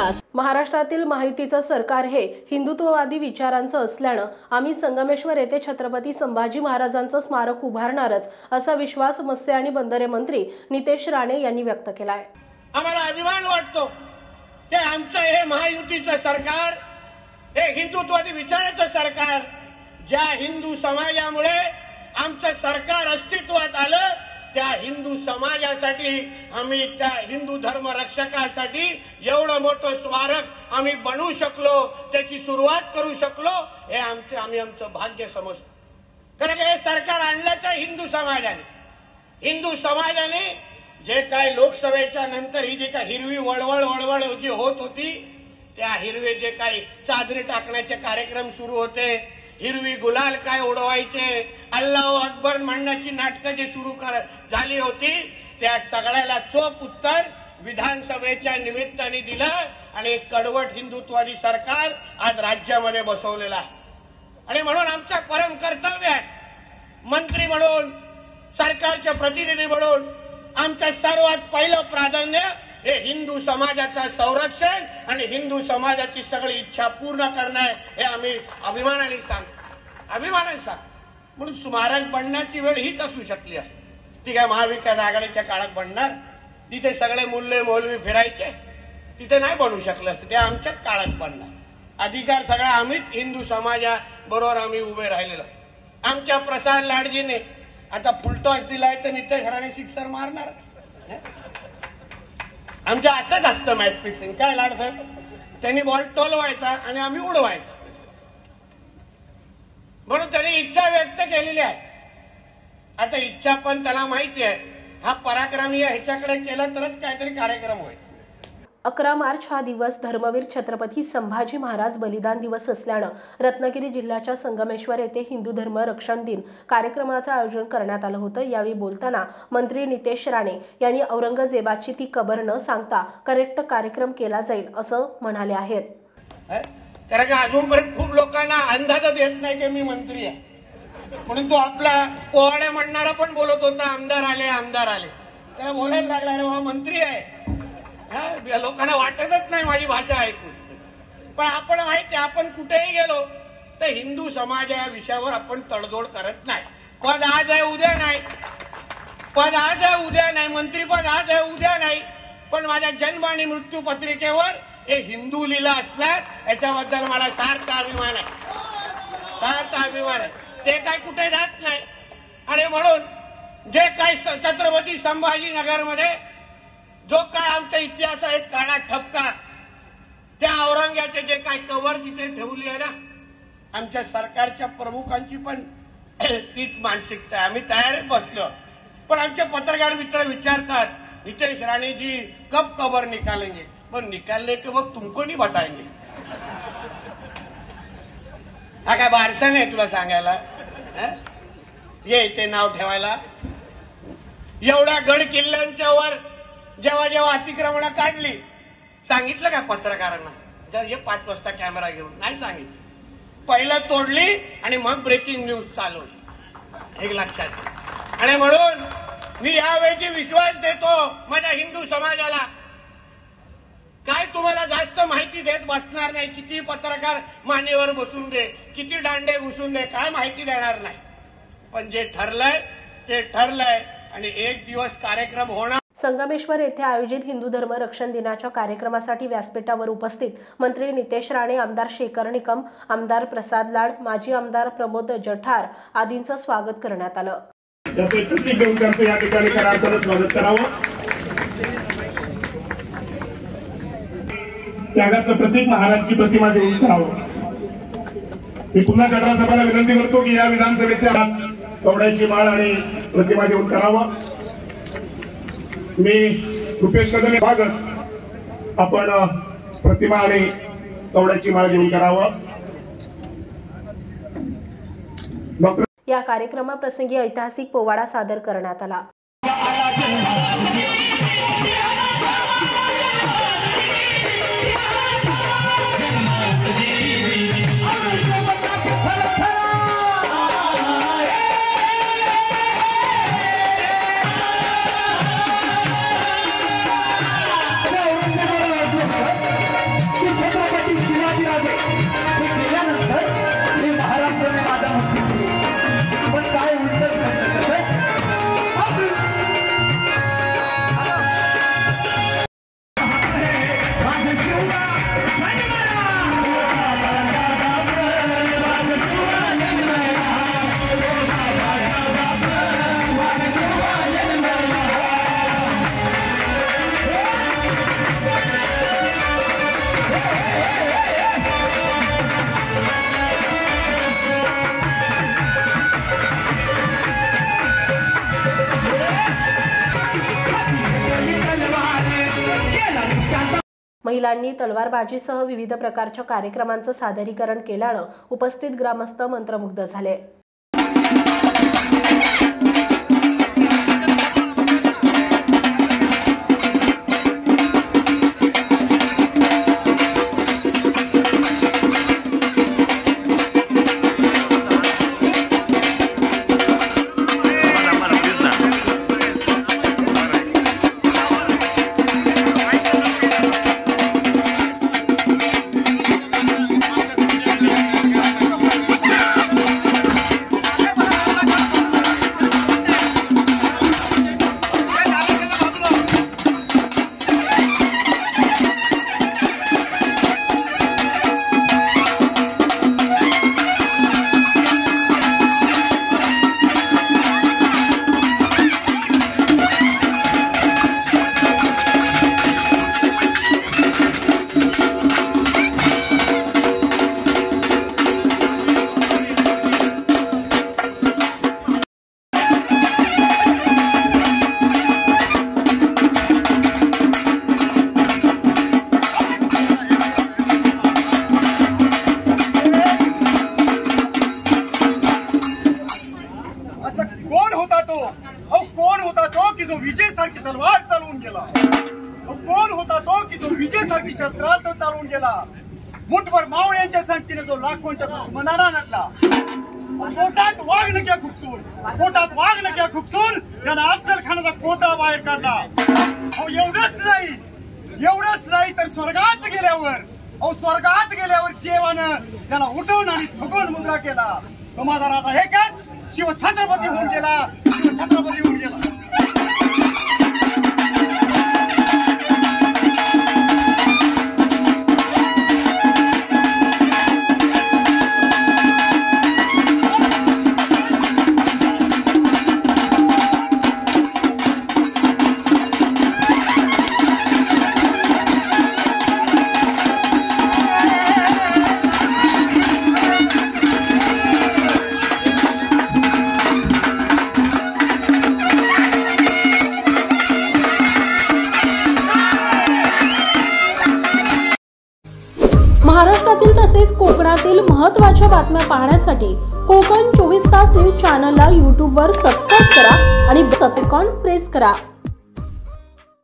विकास। महाराष्ट्रातील महायुतीचं सरकार हे हिंदुत्ववादी विचारांचं असल्यानं आम्ही संगमेश्वर येथे छत्रपती संभाजी महाराजांचं स्मारक उभारणारच असा विश्वास मत्स्य आणि बंदरे मंत्री नितेश राणे यांनी व्यक्त केला आहे। आम्हाला अभिमान वाटतो की आमचं हे महायुतीचं सरकार हे हिंदुत्ववादी विचाराचं सरकार, ज्या हिंदू समाजामुळे आमचं सरकार अस्तित्वात आलं त्या हिंदू समाजासाठी आम्ही त्या हिंदू धर्म रक्षकासाठी एवढं मोठं स्मारक आम्ही बनवू शकलो, त्याची सुरुवात करू शकलो, हे आम्ही आमचं भाग्य समजतो। कारण हे सरकार आणल्याचं हिंदू समाजाने जे काय लोकसभेच्या नंतर ही जी काय हिरवी वळवळ जी होत होती, त्या हिरवे जे काही चादरी टाकण्याचे कार्यक्रम सुरू होते, हिरवी गुलाल काय उडवायचे, अल्लाहू अकबर म्हणण्याची नाटकं जी सुरू झाली होती, त्या सगळ्याला चोख उत्तर विधानसभेच्या निमित्ताने दिलं आणि एक कडवट हिंदुत्ववादी सरकार आज राज्यामध्ये बसवलेलं आहे। आणि म्हणून आमचं परम कर्तव्य आहे, मंत्री म्हणून, सरकारचे प्रतिनिधी म्हणून आमचं सर्वात पहिलं प्राधान्य हे हिंदू समाजाचं संरक्षण आणि हिंदू समाजाची सगळी इच्छा पूर्ण करणं हे आम्ही अभिमानाने सांगतो। म्हणून स्मारक बनण्याची वेळ हीच असू शकली असते, ती काय महाविकास आघाडीच्या काळात बनणार, तिथे सगळे मुल्ले मौलवी फिरायचे, तिथे नाही बनवू शकलं असतं, ते आमच्याच काळात बनणार। अधिकार सगळा आम्हीच हिंदू समाजाबरोबर आम्ही उभे राहिलेलो। आमच्या प्रसाद लाडजीने आता फुलटॉस दिलाय तर नितेश राणे सिक्सर मारणार। आमच्या असंच असतं मॅच फिक्सिंग, काय लाड साहेब, त्यांनी बॉल टोलवायचा आणि आम्ही उडवायचा, म्हणून त्यांनी इच्छा व्यक्त केलेली आहे। आता इच्छा पण त्याला माहिती आहे, हा पराक्रमी ह्याच्याकडे केला तरच काहीतरी कार्यक्रम होईल। 11 मार्च हा दिवस धर्मवीर छत्रपती संभाजी महाराज बलिदान दिवस असल्यानं रत्नागिरी जिल्ह्याच्या संगमेश्वर येथे हिंदू धर्म रक्षण दिन कार्यक्रमाचं आयोजन करण्यात आलं होतं। यावेळी बोलताना मंत्री नितेश राणे यांनी औरंगजेबाची ती कबर न सांगता करेक्ट कार्यक्रम केला जाईल असं म्हणाले आहेत। कारण का अजूनपर्यंत खूप लोकांना अंदाजच येत नाही की मी मंत्री आहे, म्हणून तो आपला पोवाड्या म्हणणारा पण बोलत होता, आमदार आले, त्याला बोलायला लागला, रे हा मंत्री आहे। लोकांना वाटतच नाही माझी भाषा ऐकून, पण आपण माहिती, आपण कुठेही गेलो तर हिंदू समाज या विषयावर आपण तडजोड करत नाही। पद आज आहे उद्या नाही, मंत्रीपद आज आहे उद्या नाही, पण माझ्या जन्म आणि मृत्यू पत्रिकेवर हे हिंदू लिहिलं असणार याच्याबद्दल मला सार्थ अभिमान आहे, ते काय कुठे जात नाही। आणि म्हणून जे काही छत्रपती संभाजीनगरमध्ये जो काय आमचा इतिहास आहे, काळा ठपका, त्या औरंग्याचे जे काय कवर तिथे ठेवली आहे ना, आमच्या सरकारच्या प्रमुखांची पण तीच मानसिकता आहे। आम्ही तयारीत बसलो, पण आमचे पत्रकार मित्र विचारतात, नितेश राणे जी कब कबर निकालेंगे, पण निकालने के वक्त तुमको नहीं बताएंगे। हा काय बारसा नाही तुला सांगायला, ये इथे नाव ठेवायला। एवढ्या गड किल्ल्यांच्या वर जेव्हा अतिक्रमण काढली, सांगितलं का पत्रकारांना, जर हे 5 वाजता कॅमेरा घेऊन, नाही सांगितलं, पहिलं तोडली आणि मग ब्रेकिंग न्यूज चालवली, एक लक्षात। आणि म्हणून मी यावेळी विश्वास देतो माझ्या हिंदू समाजाला, काय तुम्हाला जास्त माहिती देत बसणार नाही, किती पत्रकार मानेवर बसून दे, किती दांडे घुसून दे, काय माहिती देणार नाही, पण जे ठरलंय ते ठरलंय आणि एक दिवस कार्यक्रम होणार। संगमेश्वर येथे आयोजित हिंदू धर्म रक्षण दिनाच्या कार्यक्रमासाठी व्यासपीठावर उपस्थित मंत्री नितेश राणे, आमदार शेखर निकम, आमदार प्रसाद लाड, माजी आमदार प्रमोद जठार आदींचं स्वागत करण्यात आलं। या ठिकाणी स्वागत करावं। त्यागाचं प्रतीक महाराजची प्रतिमा देऊन करावं। मी पुन्हा गटरासभाला विनंती करतो की या विधानसभेचे आज कवड्याची माळ आणि प्रतिमा देऊन करावं। मी रुपेश कदम स्वागत, आपण प्रतिमा आणि कवड्याची माळ घेऊन करावं। या कार्यक्रमाप्रसंगी ऐतिहासिक पोवाडा सादर करण्यात आला। महिलांनी तलवारबाजीसह विविध प्रकारच्या कार्यक्रमांचं सादरीकरण केल्यानं उपस्थित ग्रामस्थ मंत्रमुग्ध झाले। कोण होता तो की जो विजय सारखी तलवार चालवून गेला? कोण होता तो की जो विजय सारखी शस्त्रास्त्र चालवून गेला? मुठभर मावळ्यांच्या संगतीने जो लाखोंच्या दुश्मनांना नटला, पोटात वाघनक्या खुपसून त्यानं अफजल खानाचा कोतळा बाहेर काढला। एवढंच नाही तर स्वर्गात गेल्यावर देवानं त्याला उठवून आणि झुकवून मुद्रा केला। तो माझा राजा हेच शिवछत्रपती होऊन गेला। महाराष्ट्रातील तसेच कोकणातील महत्त्वाच्या बातम्या पाहण्यासाठी कोकण 24 तास न्यूज चॅनलला YouTube वर सबस्क्राइब करा आणि बेल आयकॉन प्रेस करा।